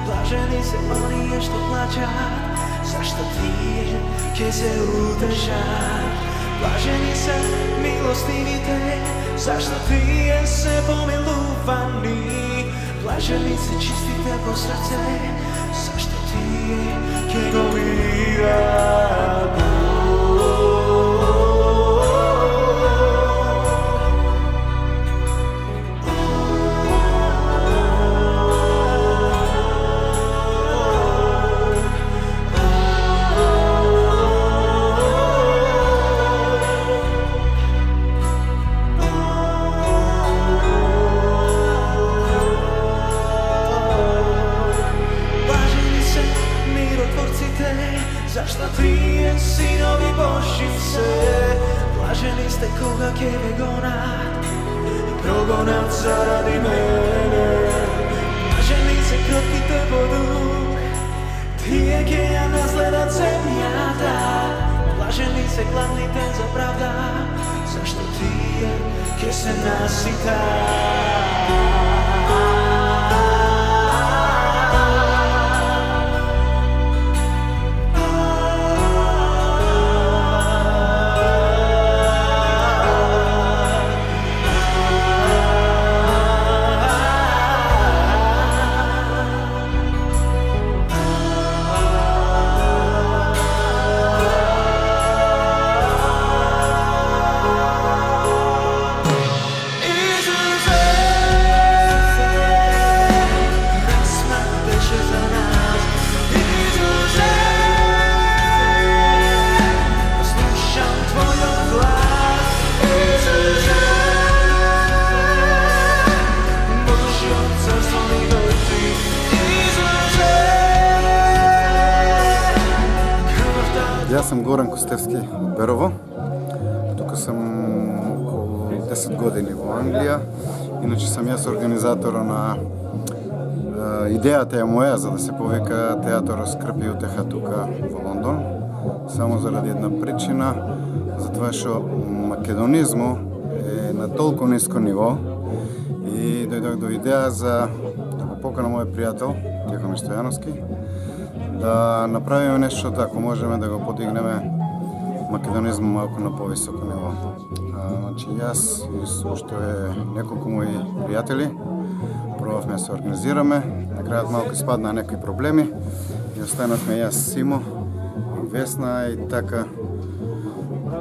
Блажени се оние што плачат, зашто тие ќе се утешат. Блажени се милостивите, зашто тие се помилувани. Блажени се чистите по срце, зашто тие ќе го видат Бог. Зашто тие синови Божји се, блажени сте кога ќе ве гонат и прогонат заради мене. Блажени се кротките по дух, тие ќе ја наследат земјата. Блажени се гладните за правда, зашто тие ќе се наситат. Јас сум Горан Костевски од Берово. Тука сум околу 10 години во Англија. Иначе сам јас организатор на идејата е моја за да се повика театар Скрп и утеха тука во Лондон. Само заради една причина, затоа што македонизму е на толку ниско ниво и дојдох до идеја за да го поканам мој пријател Тихомир Стојановски да направиме нешто тако, можеме да го подигнеме македонизму малку на повисоко ниво. Значи јас и уште неколку мои пријатели пробавме да се организираме, на крајот малку испаднаа некои проблеми и останавме јас, Симо и Весна и така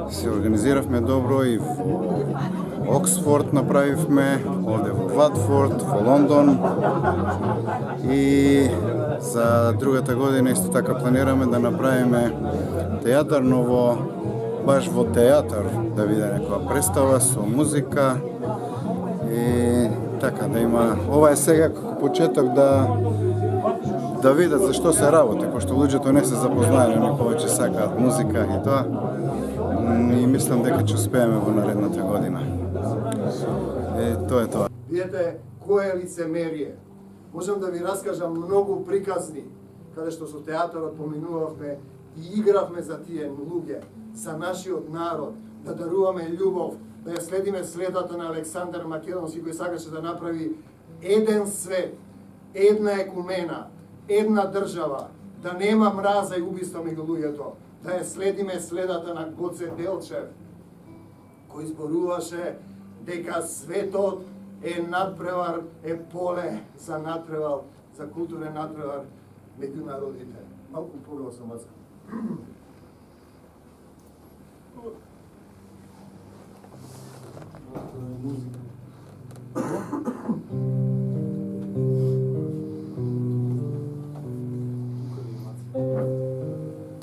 се организиравме добро и во Оксфорд направивме, овде во Ватфорд, во Лондон и за другата година исто така планираме да направиме театар, но баш во театар да биде некоја представа со музика и така да има. Ова е сега почеток да видат за што се работи, пошто луѓето не се запознаени, не повеќе сакаат музика и тоа. И мислам дека ќе успееме во наредната година. Тоа е тоа. Видете кое лицемерие. Можам да ви раскажам многу приказни, каде што со театарот поминувавме и игравме за тие луѓе, за нашиот народ, да даруваме љубов, да ја следиме следата на Александар Македонски кој сакаше да направи еден свет, една екумена, една држава, да нема мраза и убиство меѓу луѓето, да ја следиме следата на Гоце Делчев, кој зборуваше дека светот е надпревар, е поле за надпревар, за културен надпревар меѓу народите. Малку погребо сам мацка.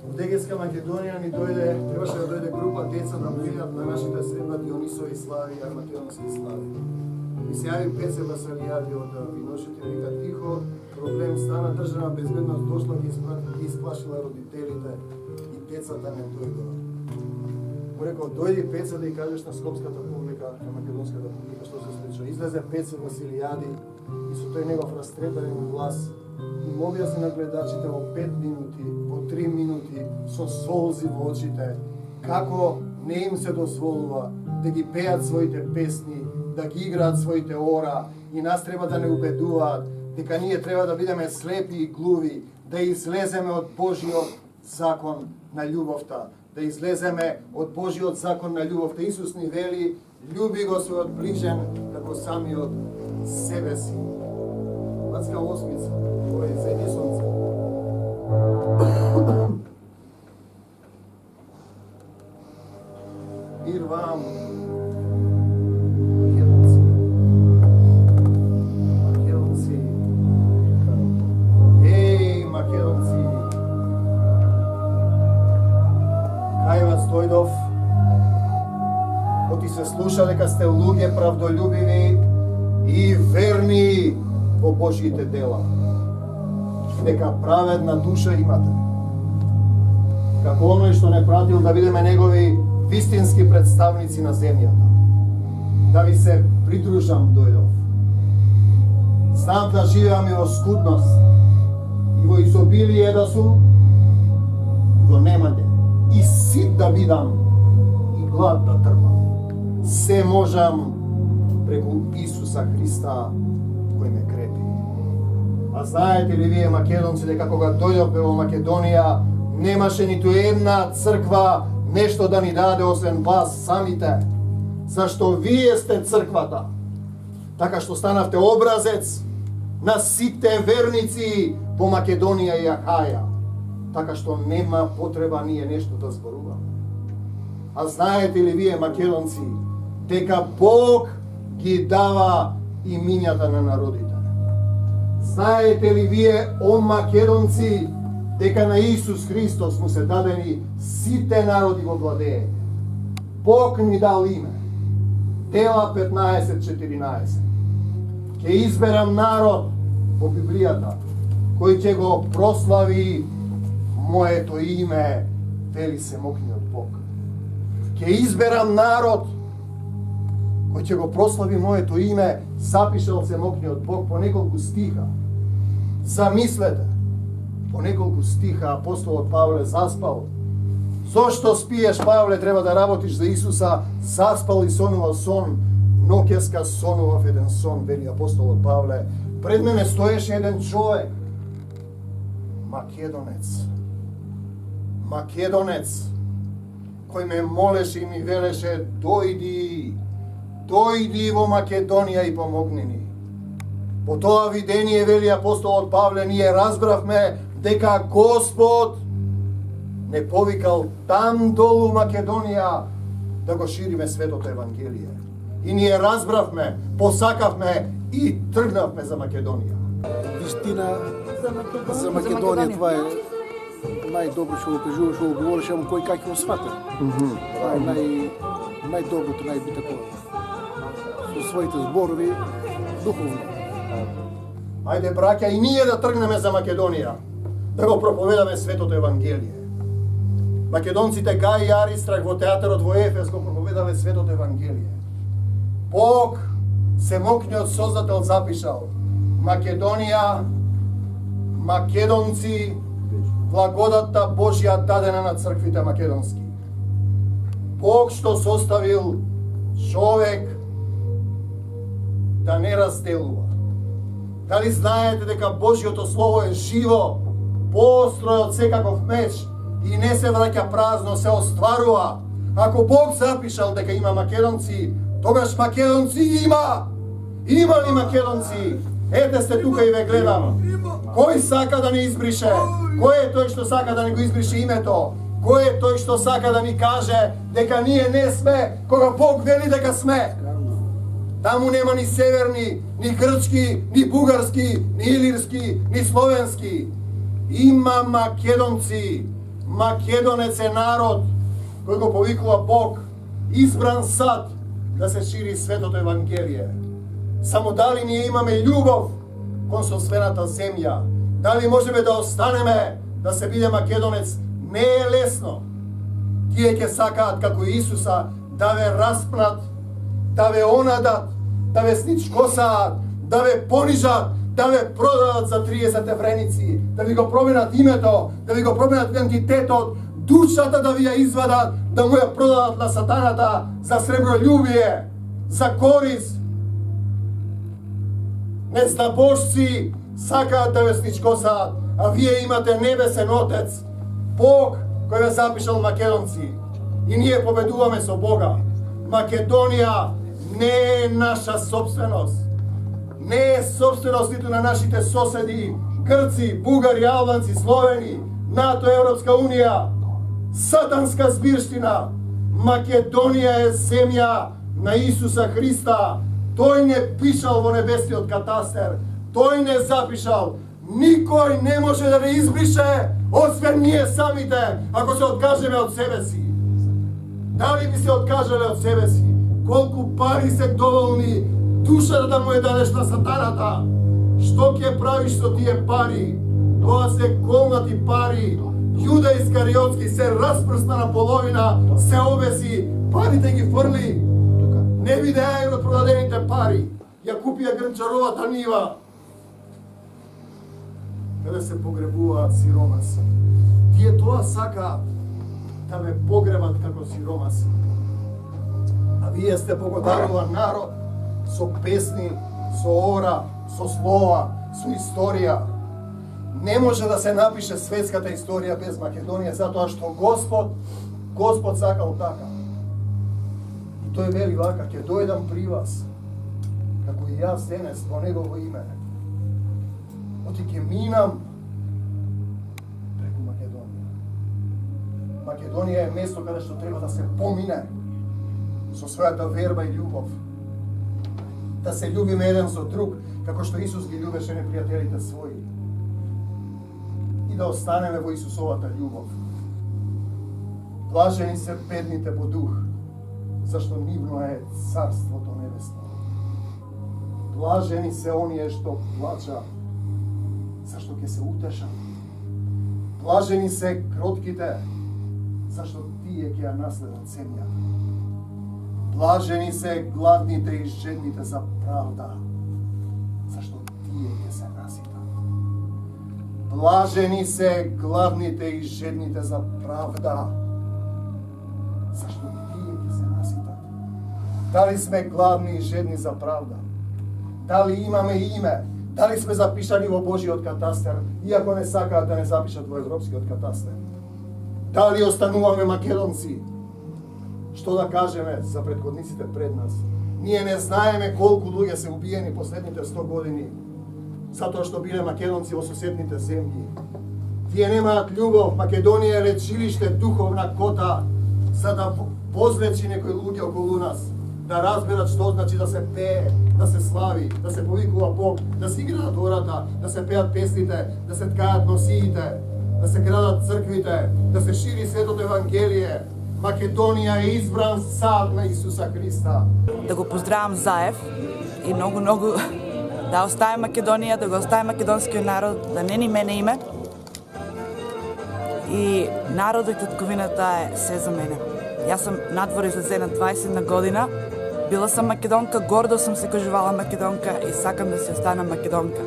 Од Егејска Македонија ни требаше да дојде група деца да видат на нашите средна Дионисови слави и македонски слави. И се јави Пеце Василијади од Виношите, вика тихо, проблем стана, државна безбедност дошла ги исплашила родителите и децата не дојдоа. Му рекол, дојди Пеце да ја кажеш на Скопската публика, на македонската публика што се случува. Излезе Пеце Василијади и со тој негов растреперен глас им објасни на гледачите во 5 минути, во 3 минути, со солзи во очите, како не им се дозволува да ги пеат своите песни, да ги играат своите ора и нас треба да не убедуваат дека ние треба да бидеме слепи и глуви, да излеземе од Божиот закон на љубовта, да излеземе од Божиот закон на љубовта. Исус ни вели, љуби го својот ближен како самиот себе си. Бацка осмица, ова е зење сонце. Мир вам, македонци. Македонци. Еј, македонци. Кај вас дојдов, оти се слуша дека сте луѓе правдолюбиви и верни во Божите дела. Дека праведна душа имате. Како оној што не пратил да бидеме негови вистински представници на земјата. Да ви се придружам дојдов. Знам да живеам и во скудност, и во изобилие да сум, и во немање. И сит да бидам, и глад да трпам. Се можам преку Исуса Христа кој ме крепи. А знаете ли вие, македонци, дека кога дојдовме во Македонија, немаше ниту една црква нешто да ни даде освен вас самите, зашто вие сте црквата, така што станавте образец на сите верници во Македонија и Ахаја, така што нема потреба ние нешто да зборуваме. А знаете ли вие, македонци, дека Бог ги дава имињата на народите? Знаете ли вие, о македонци, дека на Исус Христос му се дадени сите народи во владење? Бог ни дал име. Дела 15:14. Ќе изберам народ во Библијата, кој ќе го прослави моето име, вели Семокниот Бог. Ќе изберам народ кој ќе го прослави моето име, запишал Семокниот Бог по неколку стиха. Замислете, по неколку стиха апостолот Павле заспал. Зошто спиеш, Павле, треба да работиш за Исуса? Заспал и сонувал сон. Ноќеска сонував еден сон, вели апостолот Павле. Пред мене стоеше еден човек, македонец. Македонец, кој ме молеше и ми велеше, дојди во Македонија и помогни ни. По тоа видение, вели апостолот Павле, ние разбравме дека Господ не повикал там долу Македонија да го шириме светото Евангелие. И ние разбравме, посакавме и тргнавме за Македонија. Вистина за Македонија, това е најдобро што го кажуваш, што го говориш, ама кој как го свата. Това е најдоброто, најбитното. Со своите зборови, духовно. Ајде, браќа, и ние да тргнеме за Македонија, да го проповедаме светото Евангелие. Македонците Гај и Аристрах во театарот во Ефес го проповедале светото Евангелие. Бог, Семокниот Создател, запишал: Македонија, македонци, благодатта Божја дадена на црквите македонски. Бог што составил човек да не разделува. Дали знаете дека Божјото Слово е живо, поостро од секаков меч и не се враќа празно, се остварува? Ако Бог запишал дека има македонци, тогаш македонци има! Има ли македонци? Ете сте тука и ве гледам. Кој сака да не избрише? Кој е тој што сака да не го избрише името? Кој е тој што сака да ни каже дека ние не сме кога Бог вели дека сме? Таму нема ни северни, ни грчки, ни бугарски, ни илирски, ни словенски. Има македонци. Македонец е народ кој го повикува Бог, избран сад да се шири светото Евангелие. Само дали ние имаме љубов кон сосвената земја, дали можеме да останеме да се биде македонец, не е лесно. Тие ќе сакаат како Исуса да ве распнат, да ве онадат, да ве сничкосаат, да ве понижат, да ве продадат за 30 евреници, да ви го променат името, да ви го променат идентитетот, душата да ви ја извадат, да му ја продадат на сатаната за сребролюбие, за корис. Незнабожци сакаат да ве сничкосаат, а вие имате небесен Отец, Бог кој ве запишал македонци. И ние победуваме со Бога. Македонија не е наша собственост. Не е собственост ниту на нашите соседи, Грци, Бугари, Албанци, Словени, НАТО, Европска Унија. Сатанска збирштина. Македонија е земја на Исуса Христа. Тој не пишал во небесниот катастер. Тој не запишал. Никој не може да не избрише, освен ние самите, ако се откажеме од себе си. Дали би се откажале од себе си? Колку пари се доволни душата да му ја дадеш на сатаната? Што ќе правиш со тие пари? Тоа се колнати пари. Јуда Искариотски се распрсна на половина, се обеси, парите ги фрли. Не видеа од продадените пари. Ја купија грнчаровата нива, каде се погребуваат сиромаси. Тие тоа сакаат да ме погребат како сиромаси. А вие сте благодаруван народ со песни, со ора, со слова, со историја. Не може да се напише светската историја без Македонија, затоа што Господ сакал така. И тој вели вака, ќе дојдам при вас, како и јас денес во Негово име. Оти ќе минам преку Македонија. Македонија е место каде што треба да се помине со својата верба и љубов. Да се љубиме еден со друг, како што Исус ги љубеше непријателите своји. И да останеме во Исусовата љубов. Блажени се бедните по дух, зашто нивно е Царството небесно. Блажени се оние што плачат, зашто ќе се утешат. Блажени се кротките, зашто тие ќе ја наследат земјата. Блажени се гладните и жедните за правда, зашто тие ќе се наситат. Блажени се гладните и жедните за правда, зашто тие ќе се наситат. Дали сме гладни и жедни за правда? Дали имаме име? Дали сме запишани во Божиот катастер, иако не сакаат да не запишат во Европскиот катастер? Дали остануваме македонци? Што да кажеме за претходниците пред нас? Ние не знаеме колку луѓе се убиени последните 100 години, затоа што биле македонци во соседните земји. Тие немаат љубов. Македонија е лечилиште, духовна кота, за да возлечи некои луѓе околу нас, да разберат што значи да се пее, да се слави, да се повикува Бог, да се играат ората, да се пеат песните, да се ткаат носиите, да се градат црквите, да се шири светото Евангелие. Македонија е избран сад на Исуса Христа. Да го поздравам Заев и многу да остави Македонија, да го остави македонскиот народ, да не ни мене име. И народот и татковината е се за мене. Јас сум надвор излезена 20 година, била сам македонка, гордо сум се кажувала македонка и сакам да се остана македонка.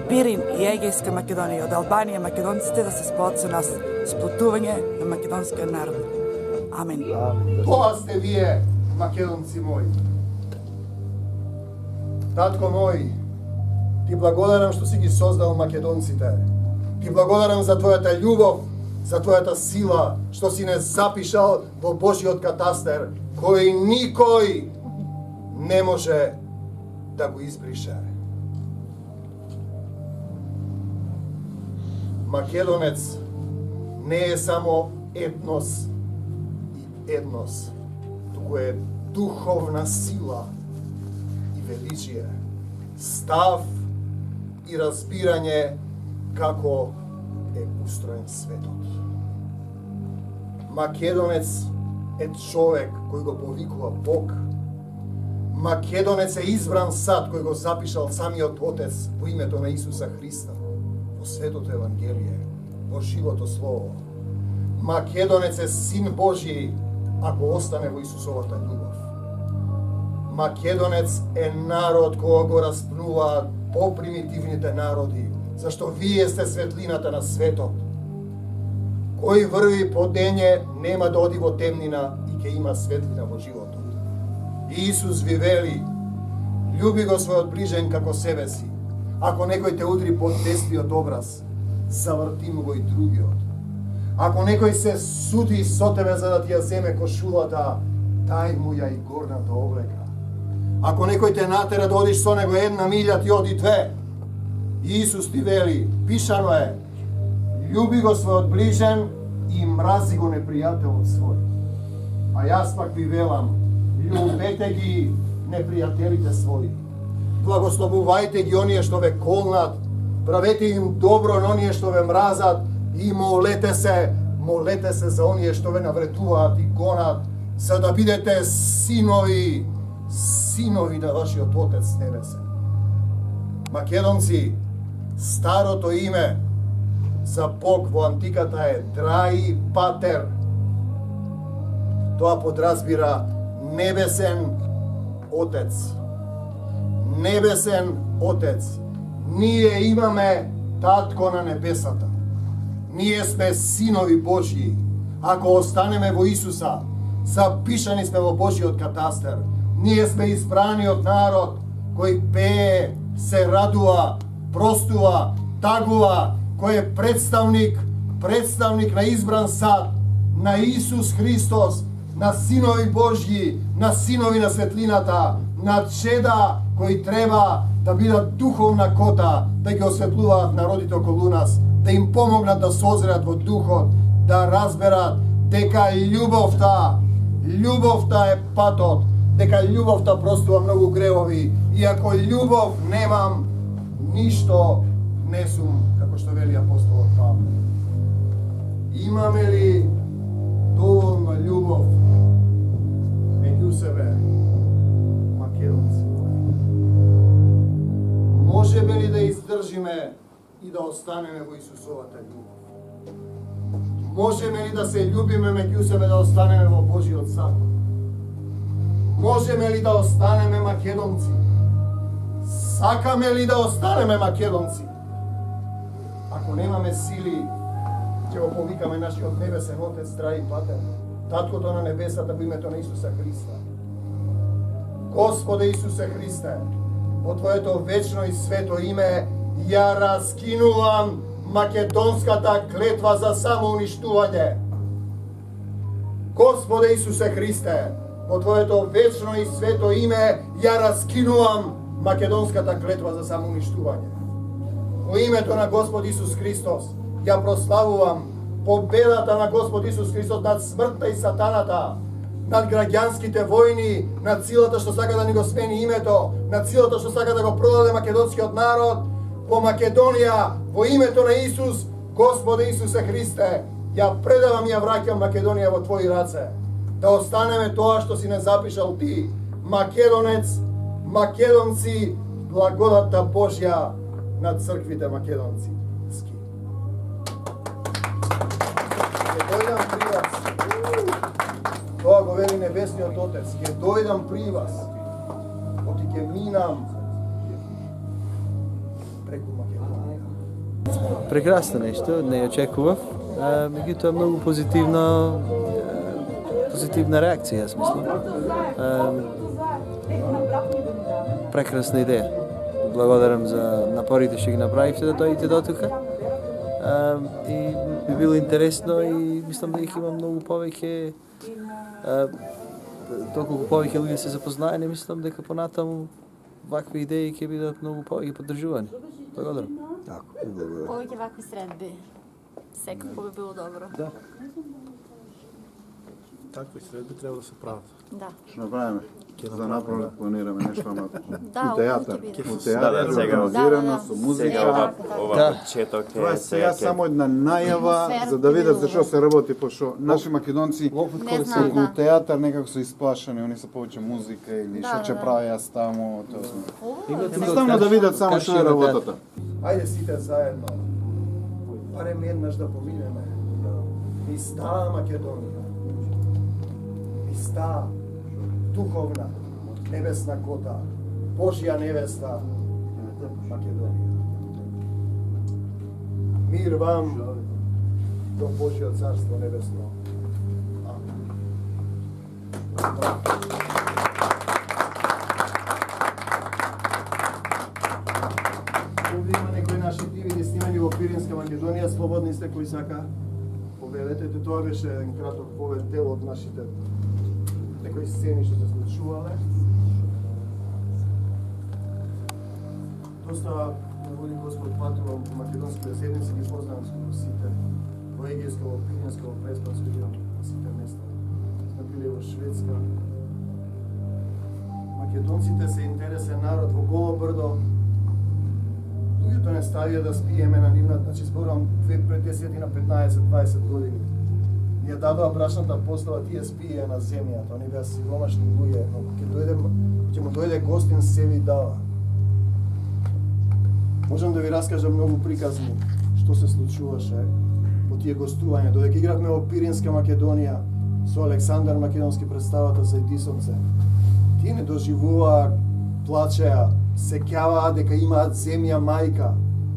Пирин и Егејска Македонија, од Албанија македонците да се споат со нас, сплотување на македонскиот народ. Амен. Тоа сте вие, македонци мои. Татко мој, ти благодарам што си ги создал македонците. Ти благодарам за твојата љубов, за твојата сила, што си не запишал во Божиот катастер, кој никој не може да го избрише. Македонец не е само етнос и еднос, туку е духовна сила и величие, став и разбирање како е устроен светот. Македонец е човек кој го повикува Бог. Македонец е избран сад кој го запишал самиот Отец во името на Исуса Христа, во светото Евангелие, во живото Слово. Македонец е Син Божји, ако остане во Исусовата љубов. Македонец е народ кој го распнуваат попримитивните народи, зашто вие сте светлината на светот. Кој врви по дење нема да оди во темнина и ќе има светлина во животот. Исус ви вели, љуби го својот ближен како себе си. Ако некој те удри под десниот образ, заврти му го и другиот. Ако некој се суди со тебе за да ти ја земе кошулата, дај му ја и горната облека. Ако некој те натера да одиш со него 1 милја, ти оди 2. Исус ти вели, пишано е, љуби го својот ближен и мрази го непријателот свој. А јас пак ви велам, љубете ги непријателите своји. Благословувајте ги оние што ве колнат, правете им добро на оние што ве мразат и молете се за оние што ве навредуваат и гонат, за да бидете синови на вашиот Отец небесен. Македонци, старото име за Бог во антиката е Драи Патер. Тоа подразбира небесен Отец. Небесен Отец. Ние имаме Татко на небесата. Ние сме синови Божји. Ако останеме во Исуса, запишани сме во Божјиот катастер. Ние сме избраниот народ кој пее, се радува, простува, тагува, кој е представник на избран сад, на Исус Христос, на синови Божји, на синови на светлината, на чеда кои треба да бидат духовна кота, да ги осветлуваат народите околу нас, да им помогнат да созреат во духот, да разберат дека љубовта е патот, дека љубовта простува многу гревови, и ако љубов немам, ништо не сум, како што вели апостолот Павле. Имаме ли доволно љубов меѓу себе, македонци? Можеме ли да издржиме и да останеме во Исусовата љубов? Можеме ли да се љубиме меѓу себе, да останеме во Божиот закон? Можеме ли да останеме македонци? Сакаме ли да останеме македонци? Ако немаме сили, ќе го повикаме нашиот небесен Отец, Драи Патер, Таткото на небесата во името на Исуса Христа. Господе Исусе Христе, во Твоето вечно и свето име ја раскинувам македонската клетва за самоуништување. Господе Исусе Христе, во Твоето вечно и свето име ја раскинувам македонската клетва за самоуништување. Во името на Господ Исус Христос ја прославувам победата на Господ Исус Христос над смртта и сатаната, над граѓанските војни, над силата што сака да ни го смени името, над силата што сака да го продаде македонскиот народ. Во Македонија, во името на Исус, Господе Исусе Христе, ја предавам и ја враќам Македонија во Твои раце. Да останеме тоа што си не запишал Ти, македонец, македонци, благодатта Божја над црквите македонци. Ќе дојдам при вас. Тоа го вели Небесниот Отец. Ќе дојдам при вас. Оти ќе минам преку Македонија. Прекрасно нешто, не ја очекував. Меѓутоа многу позитивна реакција, јас мислам. Прекрасна идеја. Благодарам за напорите што ги направивте да дојдете до тука. И би било интересно и мислам дека има многу повеќе толку повеќе луѓе се запознаени, мислам дека понатаму вакви идеи ќе бидат многу повеќе поддржувани. Благодарам. Повеќе вакви средби. Секако би било добро. Да. Такви средби треба да се прават. Да. Што направиме? За напред планираме нешто, ама Да, у театар. овој У театар, организирано, со музика. Ова почеток Тоа е сега е само една најава за да видат за што се работи, пошто наши македонци Не знам, околу да. театар некако се исплашани, они се повеќе музика или што ќе прави јас таму, тоа сме. Едноставно да видат само што е работата. Ајде сите заедно. Барем еднаш да поминеме. Миста Македонија. Миста духовна, небесна кота, Божја невеста, Македонија. Мир вам до Божјо царство небесно. Амин. Пиринска Македонија, слободни сте кои сака поведете. Тоа беше еден краток повед дел од нашите некои сцени што се случувале. Доста ме води Господ патувам по македонските седмици, ги познавам скоро сите. Во Егејска, во Пиринска, во Преспанска, идам на сите места. Сме били во Шведска. Македонците се интересен народ во Голо брдо. Луѓето не ставија да спиеме на нивна, значи зборувам пред 10 на 15-20 години. Ние дадоа брашната постава, тие спие на земјата, они беа сиромашни луѓе, но ќе му дојде гостин се ви дава. Можам да ви раскажам многу приказни што се случуваше по тие гостувања. Додека игравме во Пиринска Македонија со Александар Македонски представата за Едисонце, тие не доживуваа, плачеа, сеќаваа дека имаат земја мајка,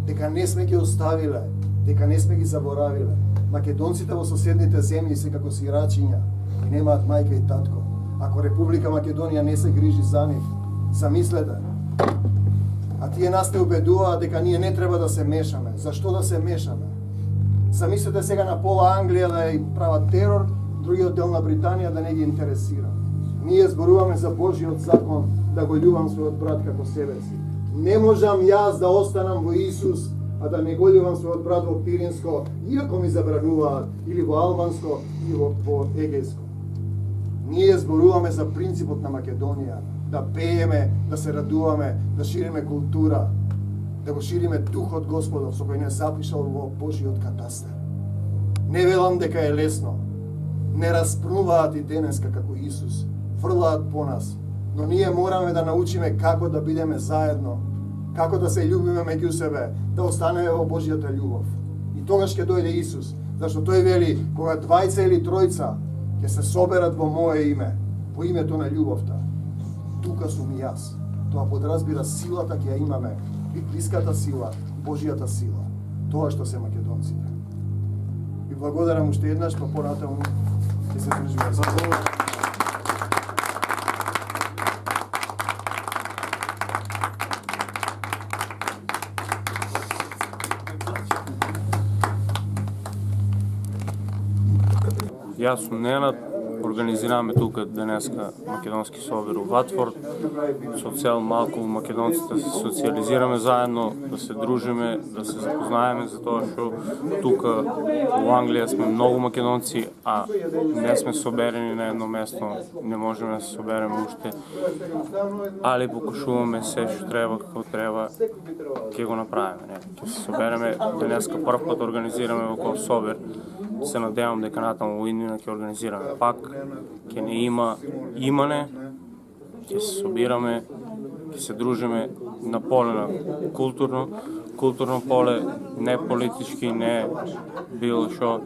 дека не сме ги оставиле, дека не сме ги заборавиле. Македонците во соседните земји се како сирачиња и немаат мајка и татко. Ако Република Македонија не се грижи за нив, замислете. А тие нас те убедуваат дека ние не треба да се мешаме. Зашто да се мешаме? Замислете сега на пола Англија да ја прават терор, другиот дел на Британија да не ги интересира. Ние зборуваме за Божиот закон, да го љубам својот брат како себе си. Не можам јас да останам во Исус, а да не го љубам својот брат во Пиринско, иако ми забрануваат, или во Албанско, или во Егејско. Ние зборуваме за принципот на Македонија, да пееме, да се радуваме, да шириме култура, да го шириме духот Господов со кој не запишал во Божиот катастар. Не велам дека е лесно. Не распнуваат и денеска како Исус, фрлаат по нас, но ние мораме да научиме како да бидеме заедно, како да се љубиме меѓу себе, да останеме во Божјата љубов. И тогаш ќе дојде Исус, зашто тој вели, кога двајца или тројца ќе се соберат во мое име, по името на љубовта, тука сум и јас. Тоа подразбира силата ќе ја имаме, библиската сила, Божјата сила, тоа што се македонците. И благодарам уште еднаш, па понатаму ќе се преживеме. Јас сум Ненад, организираме тука денеска македонски собир у Ватфорд со цел малку македонците да се социализираме заедно, да се дружиме, да се запознаеме за тоа што тука во Англија сме многу македонци, а не сме соберени на едно место, не можеме да се собереме уште, али покушуваме се што треба, како треба, ќе го направиме. Ќе се собереме денеска прв пат организираме ваков собир. Се надевам дека натаму во иднина ќе организираме пак, ќе не има имане, ќе се собираме, ќе се дружиме на поле на културно поле, не политички, не било што.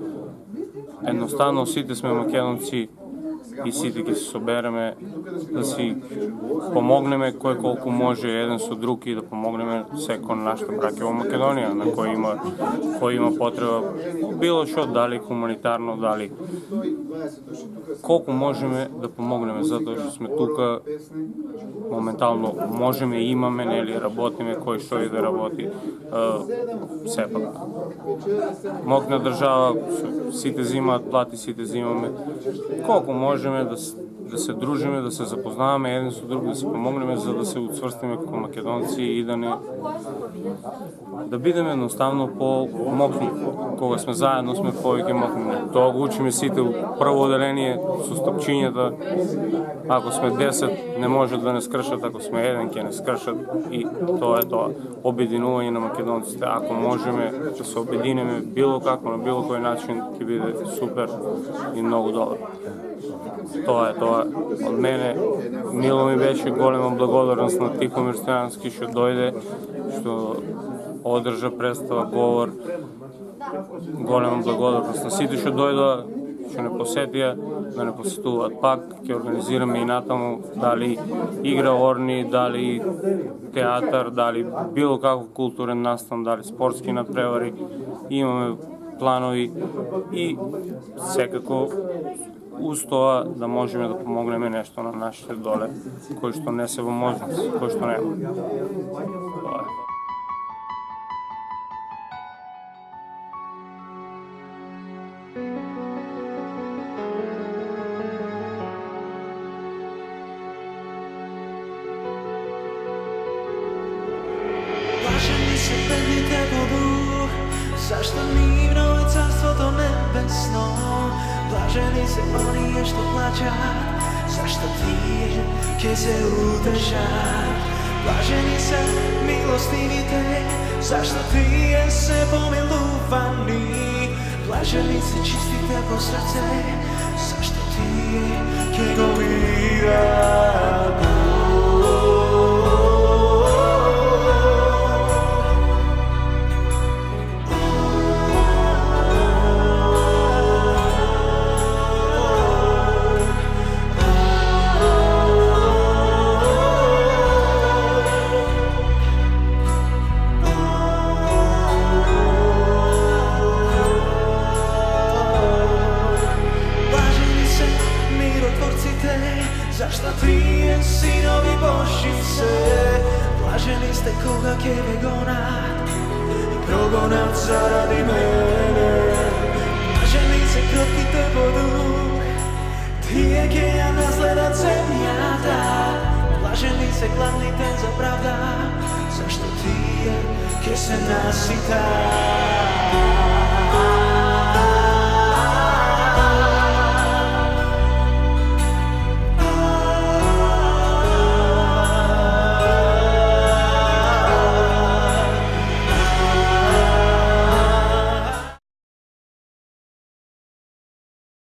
Едноставно сите сме македонци и сите ќе се собереме да си помогнеме кој колку може еден со друг и да помогнеме секој на нашите браќа во Македонија, на кој има потреба било што, дали хуманитарно, дали колку можеме да помогнеме, затоа што сме тука моментално можеме, имаме, нели, работиме, кој што и да работи, сепак. Мокна држава, сите взимаат плати, сите взимаме, колку можеме да се дружиме, да се запознаваме еден со друг, да се помогнеме за да се уцврстиме како македонци и да бидеме едноставно по-мокни. Кога сме заедно сме повеќе мокни. Тоа го учиме сите у прво оделение со стапчињата. Ако сме 10 не може да не скршат, ако сме еден ќе не скршат и тоа е тоа. Обединување на македонците. Ако можеме да се обединеме било како на било кој начин ќе биде супер и многу добро. Тоа е тоа. Од мене мило ми беше, голема благодарност на Тихомир Стојански што дојде, што одржа представа, говор. Голема благодарност на сите што дојдоа, што не посетија, да не посетуваат пак. Ќе организираме и натаму, дали игра орни, дали театар, дали било каков културен настан, дали спортски надпревари. Имаме планови и секако уз тоа да можеме да помогнеме нешто на нашите доле, кои што не се во можност, кои што нема. Тоа е. Zašto mirno je carstvo nebesno, blaženi se oni što plaća. Zašto ti ke se utešat, blaženi se milostivite. Zašto ti se pomiluvani, blaženi se čistite po srce. Zašto ti ke go vidat. Zašto ti sinovi Božice, blaženi ste koga ke vegonat i progonat zaradi mene. Blaženi se krotkite po duh, tije ke ja nasledat zemljata. Blaženi se glavnite za pravda, zašto ti ke se nasita.